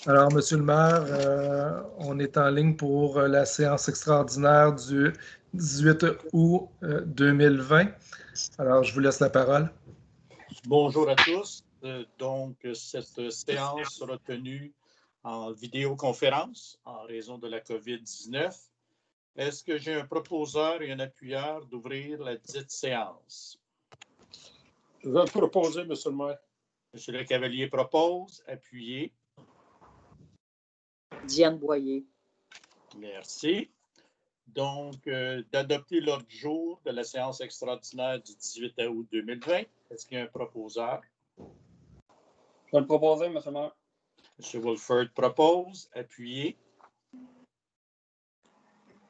Alors, Monsieur le maire, on est en ligne pour la séance extraordinaire du 18 août 2020. Alors, je vous laisse la parole. Bonjour à tous. Donc, cette séance sera tenue en vidéoconférence en raison de la COVID-19. Est-ce que j'ai un proposeur et un appuyeur d'ouvrir la dite séance? Je vais proposer, M. le maire. M. Le Cavalier propose. Appuyez. Diane Boyer. Merci. Donc, d'adopter l'ordre du jour de la séance extraordinaire du 18 août 2020. Est-ce qu'il y a un proposeur? Je vais le proposer, M. le maire. M. Wolford propose. Appuyez.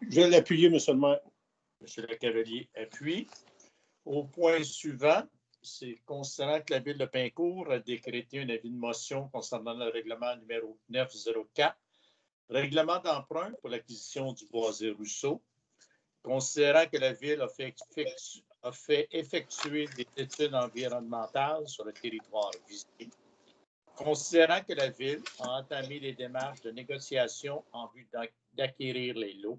Je vais l'appuyer, M. le maire. M. Le Cavalier appuie. Au point suivant, c'est considérant que la Ville de Pincourt a décrété un avis de motion concernant le règlement numéro 904, règlement d'emprunt pour l'acquisition du boisé Rousseau, considérant que la Ville a fait effectuer des études environnementales sur le territoire visité, considérant que la Ville a entamé des démarches de négociation en vue d'acquérir les lots,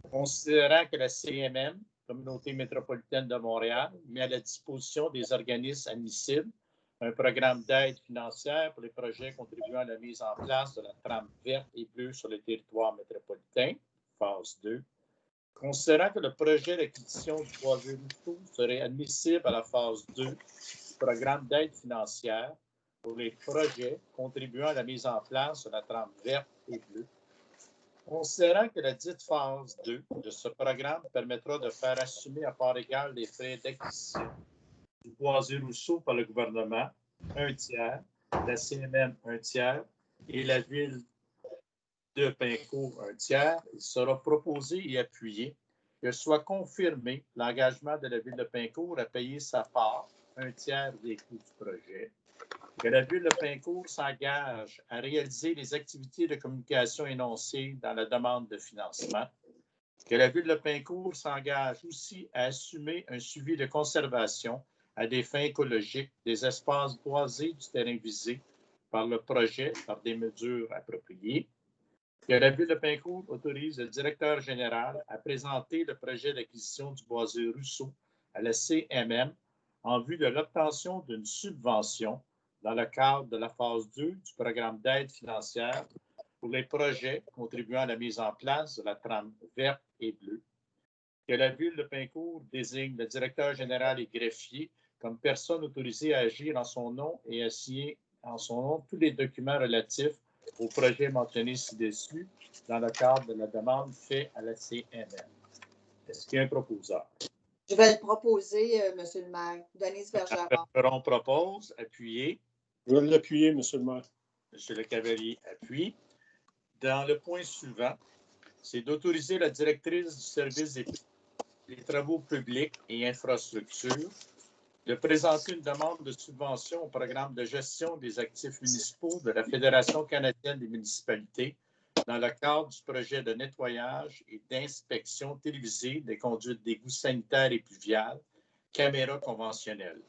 considérant que la CMM, Communauté métropolitaine de Montréal, met à la disposition des organismes admissibles un programme d'aide financière pour les projets contribuant à la mise en place de la trame verte et bleue sur le territoire métropolitain, phase 2. Considérant que le projet d'acquisition du boisé Rousseau serait admissible à la phase 2 du programme d'aide financière pour les projets contribuant à la mise en place de la trame verte et bleue, considérant que la dite phase 2 de ce programme permettra de faire assumer à part égale les frais d'acquisition du boisé Rousseau par le gouvernement, 1/3, la CMM, 1/3, et la Ville de Pincourt, 1/3, il sera proposé et appuyé que soit confirmé l'engagement de la Ville de Pincourt à payer sa part, 1/3 des coûts du projet, que la Ville de Pincourt s'engage à réaliser les activités de communication énoncées dans la demande de financement, que la Ville de Pincourt s'engage aussi à assumer un suivi de conservation à des fins écologiques des espaces boisés du terrain visé par le projet par des mesures appropriées, que la Ville de Pincourt autorise le directeur général à présenter le projet d'acquisition du boisé Rousseau à la CMM en vue de l'obtention d'une subvention dans le cadre de la phase 2 du programme d'aide financière pour les projets contribuant à la mise en place de la trame verte et bleue, que la Ville de Pincourt désigne le directeur général et greffier comme personne autorisée à agir en son nom et à signer en son nom tous les documents relatifs au projet mentionné ci-dessus dans le cadre de la demande faite à la CMM. Est-ce qu'il y a un proposeur? Je vais le proposer, M. le maire. Denise Bergeron. Bergeron propose. Appuyez. Je vais l'appuyer, M. le maire. M. Le Cavalier appuie. Dans le point suivant, c'est d'autoriser la directrice du service des travaux publics et infrastructures de présenter une demande de subvention au programme de gestion des actifs municipaux de la Fédération canadienne des municipalités dans le cadre du projet de nettoyage et d'inspection télévisée des conduites d'égouts sanitaires et pluviales, caméras conventionnelles.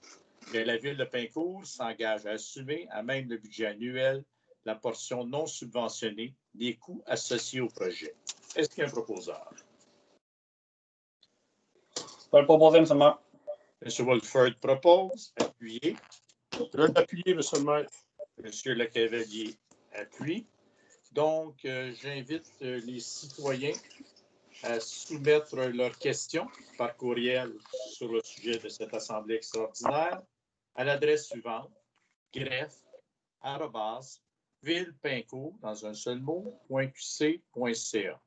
Que la Ville de Pincourt s'engage à assumer, à même le budget annuel, la portion non subventionnée des coûts associés au projet. Est-ce qu'il y a un proposeur? Je vais le proposer, M. le maire. M. Wolford propose. Appuyez. Je vais l'appuyer, M. le maire. M. Le Cavalier appuie. Donc, j'invite les citoyens à soumettre leurs questions par courriel sur le sujet de cette assemblée extraordinaire à l'adresse suivante, greffe@villepincourt, dans un seul mot, .qc.ca.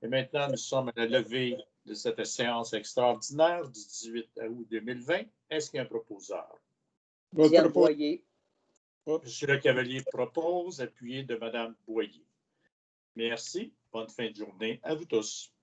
Et maintenant, nous sommes à la levée de cette séance extraordinaire du 18 août 2020. Est-ce qu'il y a un proposeur? Diane Boyer. M. Le Cavalier propose, appuyé de Mme Boyer. Merci. Bonne fin de journée à vous tous.